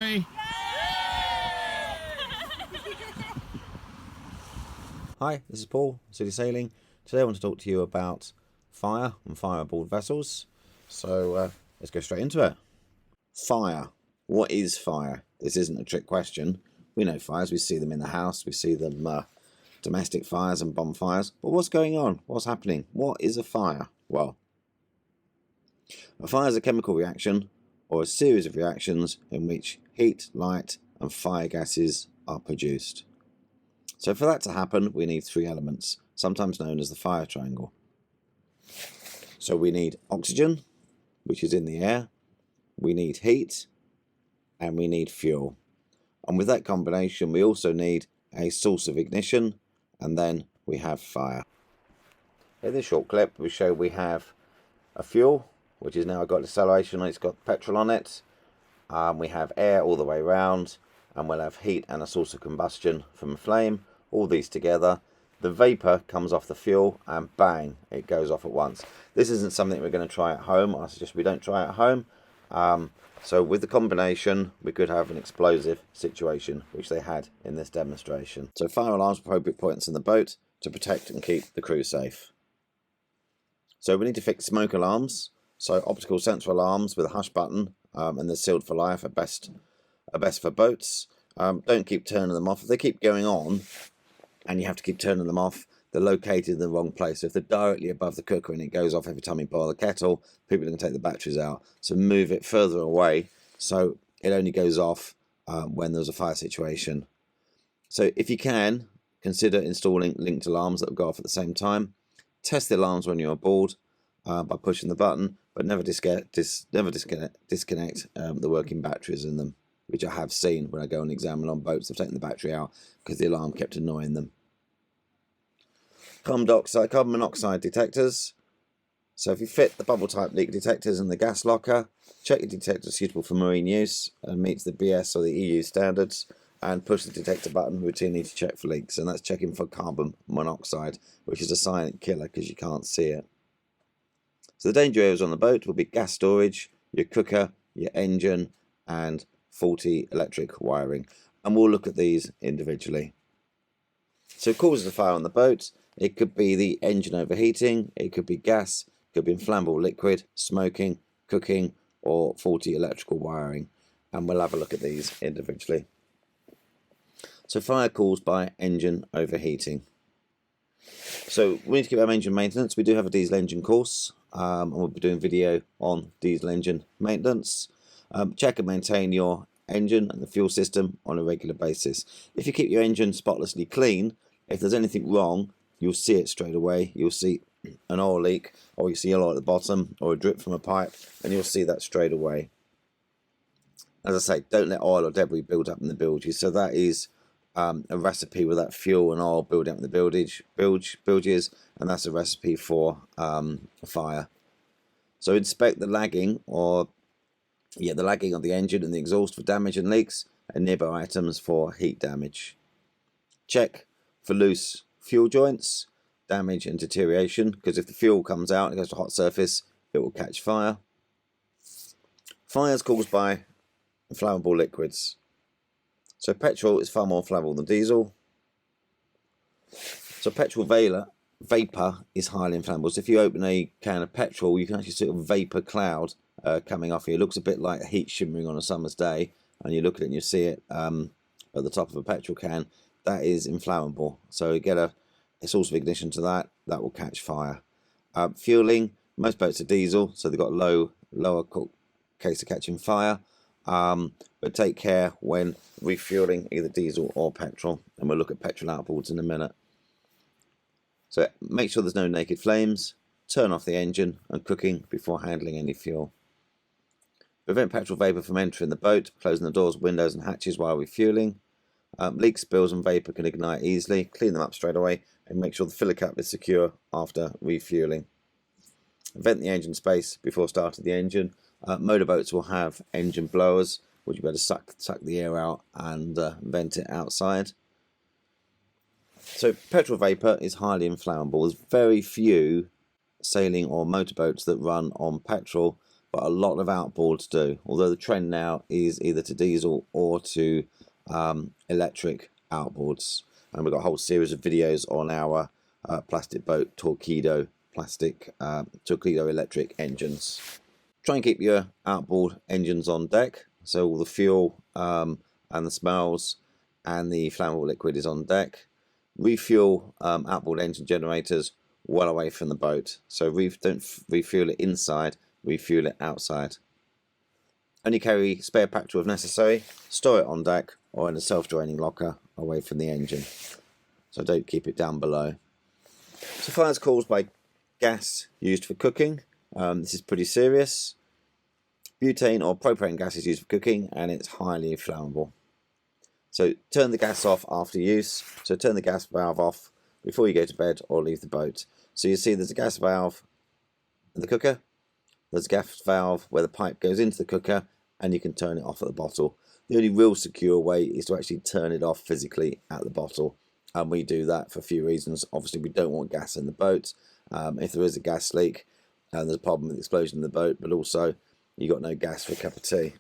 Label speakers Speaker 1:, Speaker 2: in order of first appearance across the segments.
Speaker 1: Hi, this is Paul, City Sailing. Today I want to talk to you about fire and fire aboard vessels. So let's go straight into it. Fire. What is fire? This isn't a trick question. We know fires, we see them in the house, we see them domestic fires and bonfires. But what's going on? What's happening? What is a fire? Well, a fire is a chemical reaction or a series of reactions in which heat, light and fire gases are produced. So for that to happen, we need three elements, sometimes known as the fire triangle. So we need oxygen, which is in the air, we need heat, and we need fuel. And with that combination, we also need a source of ignition, and then we have fire. In this short clip, we show we have a fuel, which is now got acceleration, it's got petrol on it. We have air all the way around, and we'll have heat and a source of combustion from a flame. All these together, the vapor comes off the fuel and bang, it goes off at once. This isn't something we're going to try at home. I suggest we don't try at home. So with the combination, we could have an explosive situation, which they had in this demonstration. So fire alarms are appropriate points in the boat to protect and keep the crew safe. So we need to fix smoke alarms. So optical sensor alarms with a hush button, and they're sealed for life, are best for boats. Don't keep turning them off. If they keep going on, and you have to keep turning them off, they're located in the wrong place. So if they're directly above the cooker and it goes off every time you boil the kettle, people are going to take the batteries out. So move it further away so it only goes off when there's a fire situation. So if you can, consider installing linked alarms that will go off at the same time. Test the alarms when you're aboard by pushing the button, but never disconnect the working batteries in them, which I have seen when I go and examine on boats. I've taken the battery out because the alarm kept annoying them. Carbon monoxide detectors. So if you fit the bubble type leak detectors in the gas locker, check your detector suitable for marine use and meets the BS or the EU standards, and push the detector button routinely to check for leaks, and that's checking for carbon monoxide, which is a silent killer because you can't see it. So the danger areas on the boat will be gas storage, your cooker, your engine, and faulty electric wiring, and we'll look at these individually. So causes of fire on the boat: it could be the engine overheating, it could be gas, it could be inflammable liquid, smoking, cooking, or faulty electrical wiring, and we'll have a look at these individually. So fire caused by engine overheating. So we need to keep our engine maintenance. We do have a diesel engine course, and we'll be doing video on diesel engine maintenance. Check and maintain your engine and the fuel system on a regular basis. If you keep your engine spotlessly clean, if there's anything wrong, you'll see it straight away. You'll see an oil leak, or you see a lot at the bottom, or a drip from a pipe, and you'll see that straight away. As I say, don't let oil or debris build up in the bilges. So that is a recipe with that fuel and oil building up in the bilges, and that's a recipe for a fire. So inspect the lagging of the engine and the exhaust for damage and leaks, and nearby items for heat damage. Check for loose fuel joints, damage and deterioration, because if the fuel comes out and it goes to a hot surface, it will catch fire. Fires caused by inflammable liquids. So petrol is far more flammable than diesel. So petrol vapor is highly inflammable. So if you open a can of petrol, you can actually see a vapor cloud coming off here. It looks a bit like heat shimmering on a summer's day, and you look at it and you see it at the top of a petrol can. That is inflammable. So you get a source of ignition to that will catch fire. Fueling, most boats are diesel, so they've got lower case of catching fire. But take care when refueling either diesel or petrol, and we'll look at petrol outboards in a minute. So make sure there's no naked flames, turn off the engine and cooking before handling any fuel. Prevent petrol vapor from entering the boat, closing the doors, windows and hatches while refueling. Leaks, spills and vapor can ignite easily. Clean them up straight away and make sure the filler cap is secure after refueling. Vent the engine space before starting the engine. Motorboats will have engine blowers, which you better suck the air out and vent it outside. So petrol vapor is highly inflammable. There's very few sailing or motorboats that run on petrol but a lot of outboards do, although the trend now is either to diesel or to electric outboards. And we've got a whole series of videos on our plastic boat torpedo electric engines. Try and keep your outboard engines on deck, so all the fuel and the smells and the flammable liquid is on deck. Refuel outboard engine generators well away from the boat, so don't refuel it inside, refuel it outside. Only carry spare petrol if necessary, store it on deck or in a self-draining locker away from the engine, so don't keep it down below. So fires caused by gas used for cooking. This is pretty serious. Butane or propane gas is used for cooking and it's highly inflammable. So turn the gas off after use. So turn the gas valve off before you go to bed or leave the boat. So you see there's a gas valve in the cooker. There's a gas valve where the pipe goes into the cooker and you can turn it off at the bottle. The only real secure way is to actually turn it off physically at the bottle. And we do that for a few reasons. Obviously we don't want gas in the boat. If there is a gas leak and there's a problem with explosion in the boat, but also you got no gas for a cup of tea.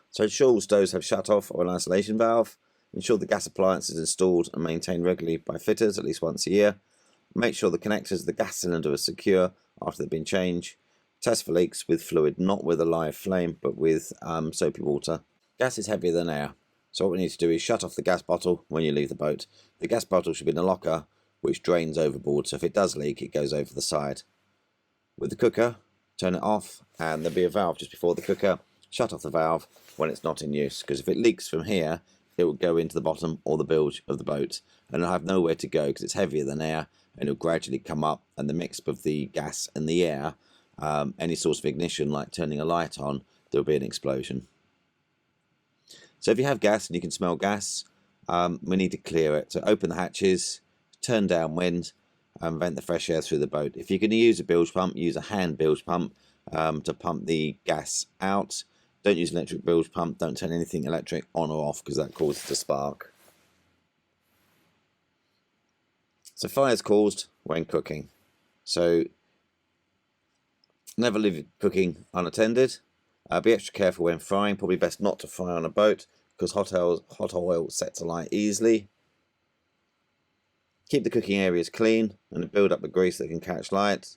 Speaker 1: So ensure all stoves have shut off or an isolation valve. Ensure the gas appliance is installed and maintained regularly by fitters at least once a year. Make sure the connectors of the gas cylinder are secure after they've been changed. Test for leaks with fluid, not with a live flame, but with soapy water. Gas is heavier than air, so what we need to do is shut off the gas bottle when you leave the boat. The gas bottle should be in a locker which drains overboard, so if it does leak, it goes over the side. With the cooker, turn it off, and there'll be a valve just before the cooker. Shut off the valve when it's not in use, because if it leaks from here, it will go into the bottom or the bilge of the boat, and it'll have nowhere to go because it's heavier than air, and it'll gradually come up, and the mix of the gas and the air, any source of ignition like turning a light on, there'll be an explosion. So if you have gas and you can smell gas, we need to clear it. So open the hatches, turn downwind, and vent the fresh air through the boat. If you're going to use a bilge pump, use a hand bilge pump to pump the gas out. Don't use an electric bilge pump. Don't turn anything electric on or off because that causes a spark. So fire is caused when cooking. So never leave cooking unattended. Be extra careful when frying. Probably best not to fry on a boat because hot oil sets alight easily. Keep the cooking areas clean and build up the grease that can catch light.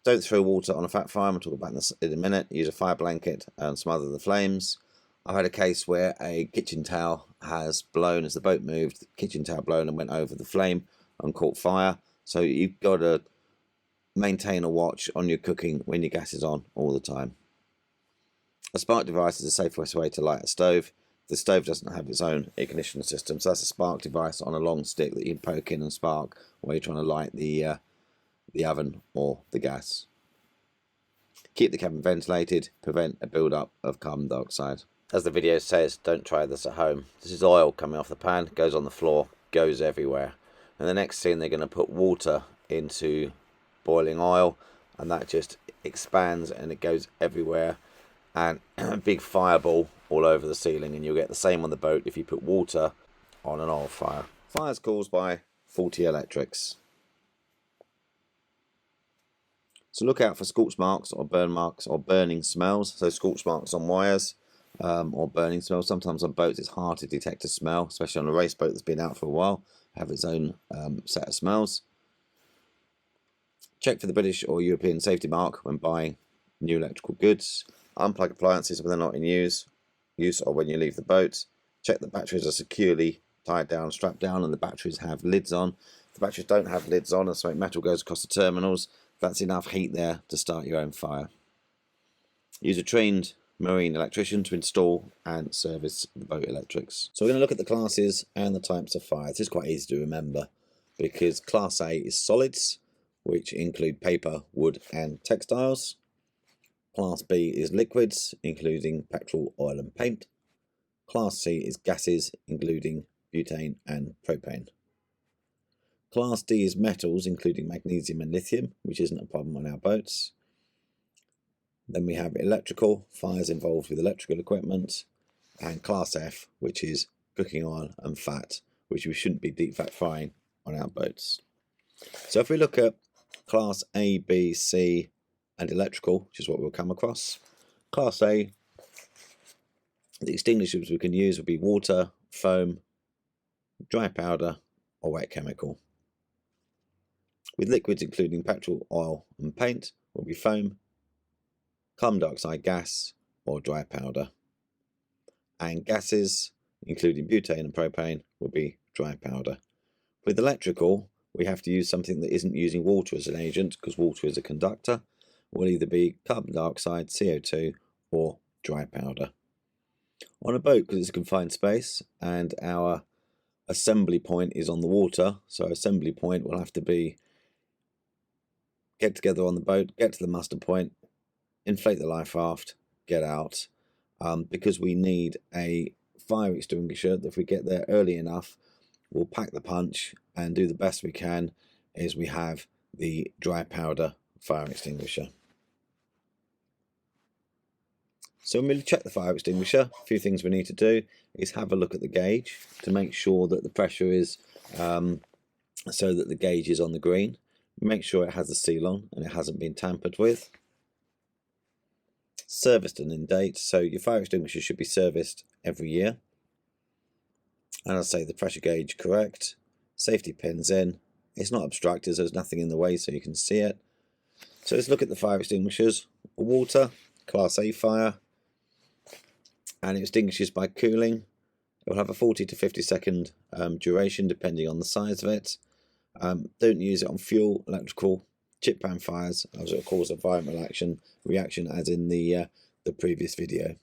Speaker 1: Don't throw water on a fat fire. I'll talk about this in a minute. Use a fire blanket and smother the flames. I've had a case where a kitchen towel has blown as the boat moved. The kitchen towel blown and went over the flame and caught fire. So you've got to maintain a watch on your cooking when your gas is on all the time. A spark device is the safest way to light a stove. The stove doesn't have its own ignition system, so that's a spark device on a long stick that you can poke in and spark while you're trying to light the oven or the gas. Keep the cabin ventilated, prevent a build-up of carbon dioxide. As the video says, don't try this at home. This is oil coming off the pan, goes on the floor, goes everywhere. And the next scene they're going to put water into boiling oil, and that just expands and it goes everywhere, and a big fireball all over the ceiling, and you'll get the same on the boat if you put water on an oil fire. Fire is caused by faulty electrics. So look out for scorch marks or burn marks or burning smells. So scorch marks on wires or burning smells. Sometimes on boats it's hard to detect a smell, especially on a race boat that's been out for a while, have its own set of smells. Check for the British or European safety mark when buying new electrical goods. Unplug appliances when they're not in use or when you leave the boat. Check the batteries are securely tied down, strapped down, and the batteries have lids on. If the batteries don't have lids on and something metal goes across the terminals, that's enough heat there to start your own fire. Use a trained marine electrician to install and service the boat electrics. So we're going to look at the classes and the types of fire. This is quite easy to remember because Class A is solids, which include paper, wood and textiles. Class B is liquids, including petrol, oil and paint. Class C is gases, including butane and propane. Class D is metals, including magnesium and lithium, which isn't a problem on our boats. Then we have electrical, fires involved with electrical equipment. And Class F, which is cooking oil and fat, which we shouldn't be deep fat frying on our boats. So if we look at Class A, B, C and electrical, which is what we'll come across. Class A, the extinguishers we can use would be water, foam, dry powder, or wet chemical. With liquids including petrol, oil and paint will be foam, carbon dioxide gas, or dry powder. And gases, including butane and propane, will be dry powder. With electrical, we have to use something that isn't using water as an agent, because water is a conductor. It will either be carbon dioxide, CO2, or dry powder. On a boat, because it's a confined space and our assembly point is on the water, so assembly point will have to be get together on the boat, get to the muster point, inflate the life raft, get out. Because we need a fire extinguisher, that if we get there early enough, we'll pack the punch and do the best we can as we have the dry powder fire extinguisher. So when we check the fire extinguisher, a few things we need to do is have a look at the gauge to make sure that the pressure is so that the gauge is on the green. Make sure it has the seal on and it hasn't been tampered with. Serviced and in date, so your fire extinguisher should be serviced every year. And I'll say the pressure gauge correct, safety pins in, it's not obstructed, so there's nothing in the way so you can see it. So let's look at the fire extinguishers. Water, class A fire, and it extinguishes by cooling. It will have a 40 to 50 second duration depending on the size of it. Don't use it on fuel, electrical, chip pan fires, as it will cause a violent reaction as in the previous video.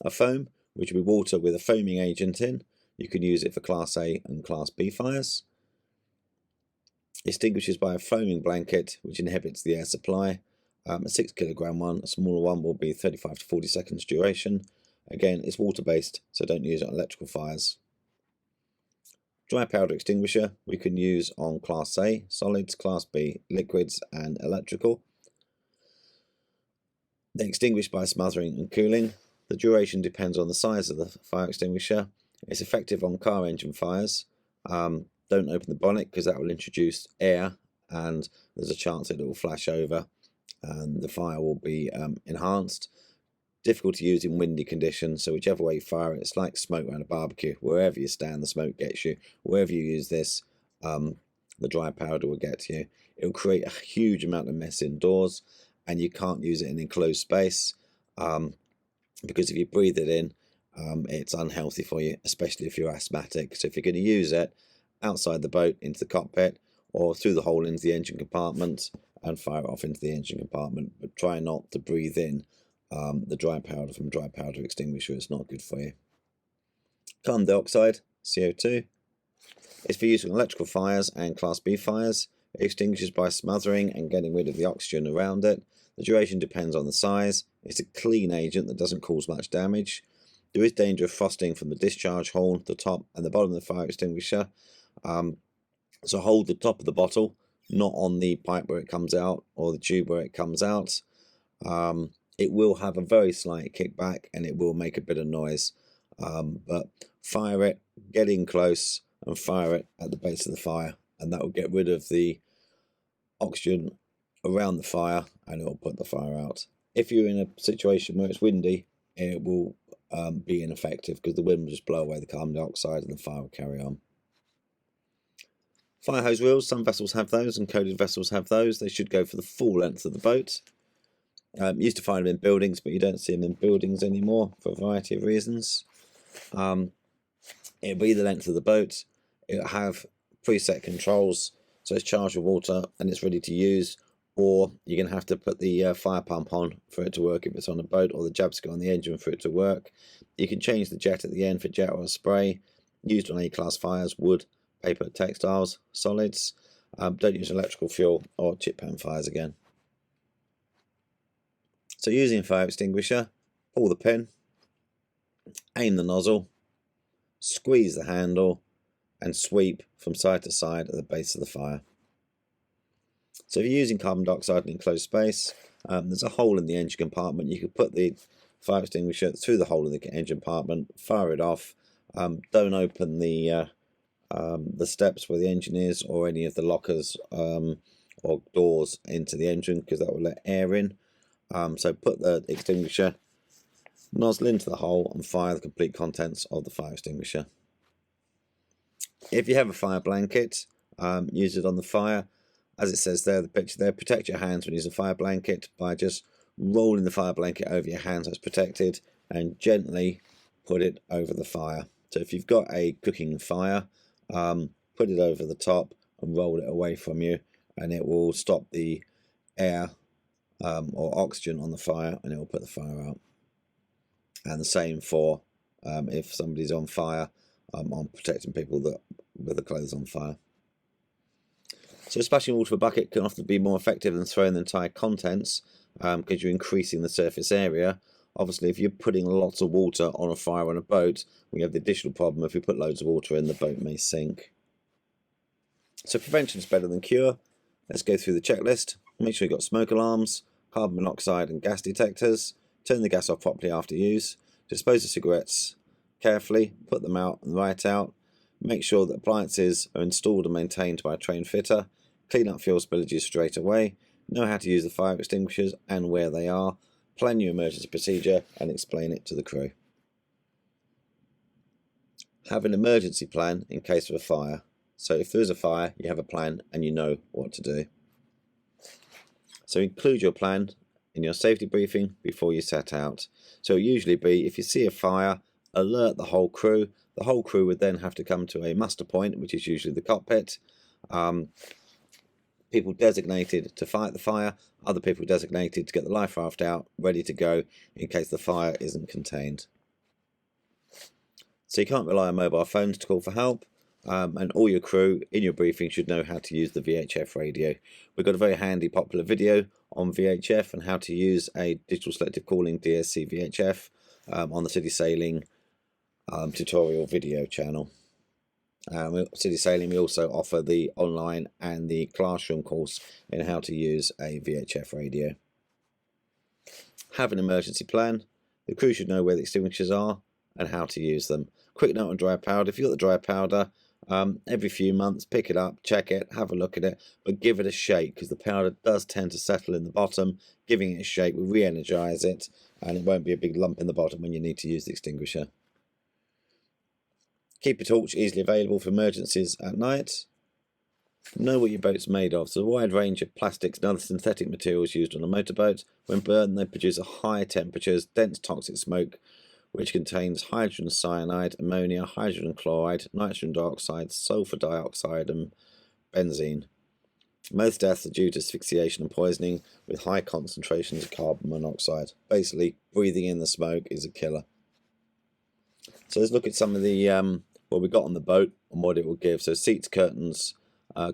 Speaker 1: A foam, which will be water with a foaming agent in. You can use it for class A and class B fires. Extinguishes by a foaming blanket, which inhibits the air supply. A 6 kilogram one, a smaller one will be 35 to 40 seconds duration. Again, it's water based, so don't use it on electrical fires. Dry powder extinguisher we can use on class A, solids, class B, liquids and electrical. They extinguish by smothering and cooling. The duration depends on the size of the fire extinguisher. It's effective on car engine fires. Don't open the bonnet because that will introduce air and there's a chance that it will flash over and the fire will be enhanced. Difficult to use in windy conditions, so whichever way you fire it, it's like smoke around a barbecue. Wherever you stand, the smoke gets you. Wherever you use this, the dry powder will get to you. It will create a huge amount of mess indoors, and you can't use it in an enclosed space because if you breathe it in, it's unhealthy for you, especially if you're asthmatic. So if you're going to use it outside the boat into the cockpit or through the hole into the engine compartment and fire it off into the engine compartment, but try not to breathe in the dry powder from dry powder extinguisher. It's not good for you. Carbon dioxide, CO2. It's for use in electrical fires and class B fires. It extinguishes by smothering and getting rid of the oxygen around it. The duration depends on the size. It's a clean agent that doesn't cause much damage. There is danger of frosting from the discharge hole, the top and the bottom of the fire extinguisher. So hold the top of the bottle, not on the pipe where it comes out or the tube where it comes out. It will have a very slight kickback and it will make a bit of noise, but fire it, get in close and fire it at the base of the fire, and that will get rid of the oxygen around the fire and it will put the fire out. If you're in a situation where it's windy, it will be ineffective because the wind will just blow away the carbon dioxide and the fire will carry on. Fire hose wheels, some vessels have those and coated vessels have those. They should go for the full length of the boat. Used to find them in buildings, but you don't see them in buildings anymore for a variety of reasons. It'll be the length of the boat. It'll have preset controls, so it's charged with water and it's ready to use, or you're going to have to put the fire pump on for it to work if it's on a boat, or the jabsco on the engine for it to work. You can change the jet at the end for jet or spray, used on A-class fires, wood, paper, textiles, solids. Don't use electrical fuel or chip pan fires again. So using a fire extinguisher, pull the pin, aim the nozzle, squeeze the handle and sweep from side to side at the base of the fire. So if you're using carbon dioxide in enclosed space, there's a hole in the engine compartment. You could put the fire extinguisher through the hole in the engine compartment, fire it off. Don't open the steps where the engine is or any of the lockers or doors into the engine, because that will let air in. So put the extinguisher nozzle into the hole and fire the complete contents of the fire extinguisher. If you have a fire blanket, use it on the fire. As it says there, the picture there, protect your hands when using a fire blanket by just rolling the fire blanket over your hands so it's protected, and gently put it over the fire. So if you've got a cooking fire, put it over the top and roll it away from you, and it will stop the air or oxygen on the fire, and it will put the fire out. And the same for if somebody's on fire, on protecting people that with the clothes on fire. So splashing water with a bucket can often be more effective than throwing the entire contents, because you're increasing the surface area. Obviously, if you're putting lots of water on a fire on a boat, we have the additional problem: if we put loads of water in, the boat may sink. So prevention is better than cure. Let's go through the checklist. Make sure you've got smoke alarms, carbon monoxide and gas detectors. Turn the gas off properly after use. Dispose of cigarettes carefully. Put them out and right out. Make sure that appliances are installed and maintained by a trained fitter. Clean up fuel spillages straight away. Know how to use the fire extinguishers and where they are. Plan your emergency procedure and explain it to the crew. Have an emergency plan in case of a fire. So if there is a fire, you have a plan and you know what to do. So include your plan in your safety briefing before you set out. So it'll usually be, if you see a fire, alert the whole crew. The whole crew would then have to come to a muster point, which is usually the cockpit. People designated to fight the fire, other people designated to get the life raft out, ready to go in case the fire isn't contained. So you can't rely on mobile phones to call for help, and all your crew in your briefing should know how to use the VHF radio. We've got a very handy popular video on VHF and how to use a digital selective calling DSC VHF on the City Sailing tutorial video channel. City Sailing, we also offer the online and the classroom course in how to use a VHF radio. Have an emergency plan. The crew should know where the extinguishers are and how to use them. Quick note on dry powder: if you've got the dry powder, every few months pick it up, check it, have a look at it, but give it a shake, because the powder does tend to settle in the bottom. Giving it a shake will re-energise it, and it won't be a big lump in the bottom when you need to use the extinguisher. Keep a torch easily available for emergencies at night. Know what your boat's made of. So a wide range of plastics and other synthetic materials used on a motorboat. When burned, they produce a high temperatures, dense toxic smoke, which contains hydrogen cyanide, ammonia, hydrogen chloride, nitrogen dioxide, sulfur dioxide and benzene. Most deaths are due to asphyxiation and poisoning with high concentrations of carbon monoxide. Basically, breathing in the smoke is a killer. So let's look at some of the what we got on the boat and what it will give. So seats, curtains,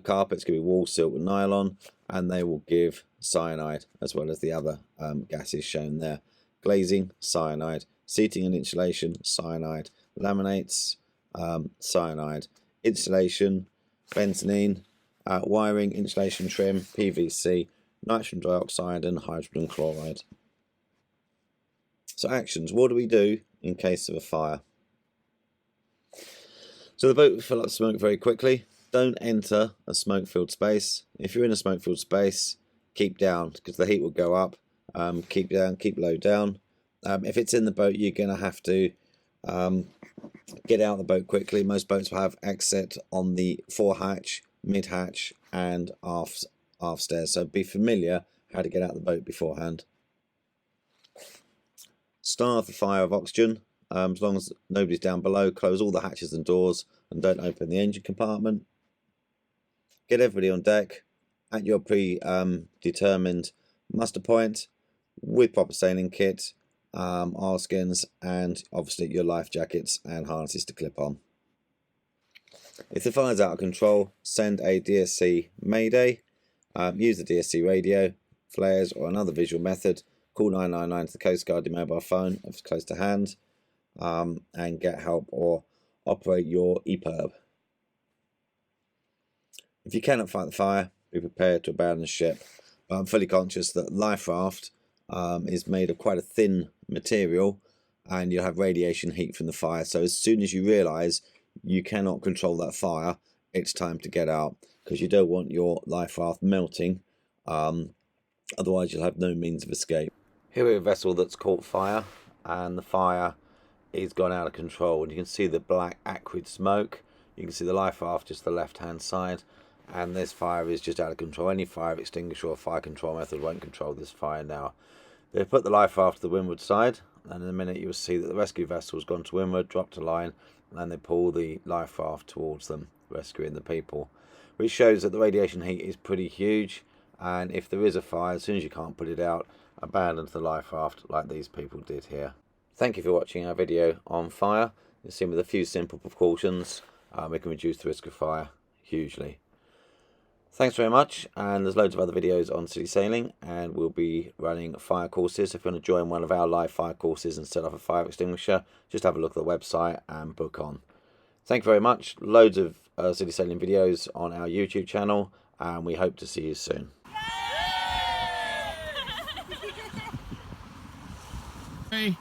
Speaker 1: carpets can be wall silk and nylon, and they will give cyanide as well as the other gases shown there. Glazing, cyanide. Seating and insulation, cyanide. Laminates, cyanide. Insulation, benzene. Wiring, insulation trim, PVC, nitrogen dioxide and hydrogen chloride. So actions: what do we do in case of a fire? So the boat will fill up smoke very quickly. Don't enter a smoke-filled space. If you're in a smoke-filled space, keep down, because the heat will go up. Keep down, keep low down. If it's in the boat, you're going to have to get out of the boat quickly. Most boats will have exit on the fore-hatch, mid-hatch and aft stairs. So be familiar how to get out of the boat beforehand. Starve the fire of oxygen. As long as nobody's down below, close all the hatches and doors and don't open the engine compartment. Get everybody on deck at your predetermined muster point with proper sailing kit, oilskins, and obviously your life jackets and harnesses to clip on. If the fire's out of control, send a DSC mayday. Use the DSC radio, flares or another visual method. Call 999 to the Coast Guard your mobile phone if it's close to hand, and get help or operate your EPIRB. If you cannot fight the fire, be prepared to abandon the ship. But I'm fully conscious that life raft is made of quite a thin material, and you'll have radiation heat from the fire. So as soon as you realise you cannot control that fire, it's time to get out. because you don't want your life raft melting, otherwise you'll have no means of escape. Here we have a vessel that's caught fire, and the fire is gone out of control, and you can see the black acrid smoke. You can see the life raft just the left hand side, and this fire is just out of control. Any fire extinguisher or fire control method won't control this fire now. They've put the life raft to the windward side, and in a minute you'll see that the rescue vessel has gone to windward, dropped a line, and they pull the life raft towards them, rescuing the people, which shows that the radiation heat is pretty huge, and if there is a fire, as soon as you can't put it out, abandon the life raft like these people did here. Thank you for watching our video on fire. You've seen with a few simple precautions, we can reduce the risk of fire hugely. Thanks very much, and there's loads of other videos on city sailing, and we'll be running fire courses. If you want to join one of our live fire courses and set off a fire extinguisher, just have a look at the website and book on. Thank you very much. Loads of city sailing videos on our YouTube channel, and we hope to see you soon.
Speaker 2: Hey.